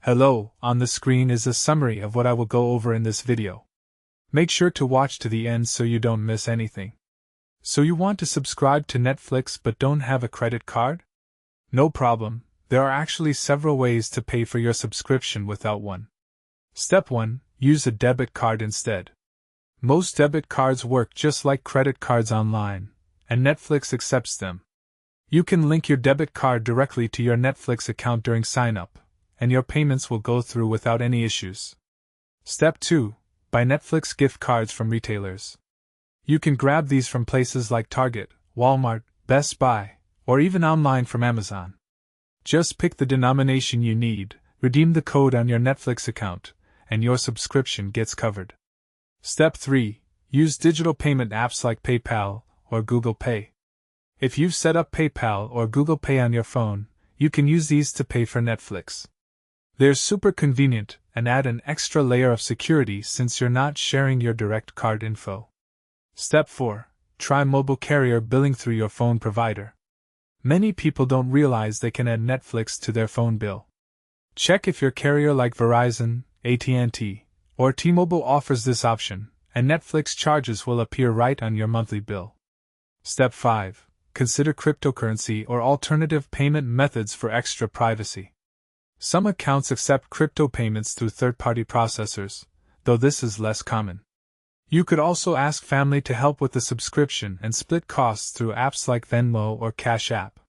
Hello, on the screen is a summary of what I will go over in this video. Make sure to watch to the end so you don't miss anything. So you want to subscribe to Netflix but don't have a credit card? No problem, there are actually several ways to pay for your subscription without one. Step 1. Use a debit card instead. Most debit cards work just like credit cards online, and Netflix accepts them. You can link your debit card directly to your Netflix account during sign-up, and your payments will go through without any issues. Step 2. Buy Netflix gift cards from retailers. You can grab these from places like Target, Walmart, Best Buy, or even online from Amazon. Just pick the denomination you need, redeem the code on your Netflix account, and your subscription gets covered. Step 3. Use digital payment apps like PayPal or Google Pay. If you've set up PayPal or Google Pay on your phone, you can use these to pay for Netflix. They're super convenient and add an extra layer of security since you're not sharing your direct card info. Step 4. Try mobile carrier billing through your phone provider. Many people don't realize they can add Netflix to their phone bill. Check if your carrier like Verizon, AT&T, or T-Mobile offers this option, and Netflix charges will appear right on your monthly bill. Step 5. Consider cryptocurrency or alternative payment methods for extra privacy. Some accounts accept crypto payments through third-party processors, though this is less common. You could also ask family to help with the subscription and split costs through apps like Venmo or Cash App.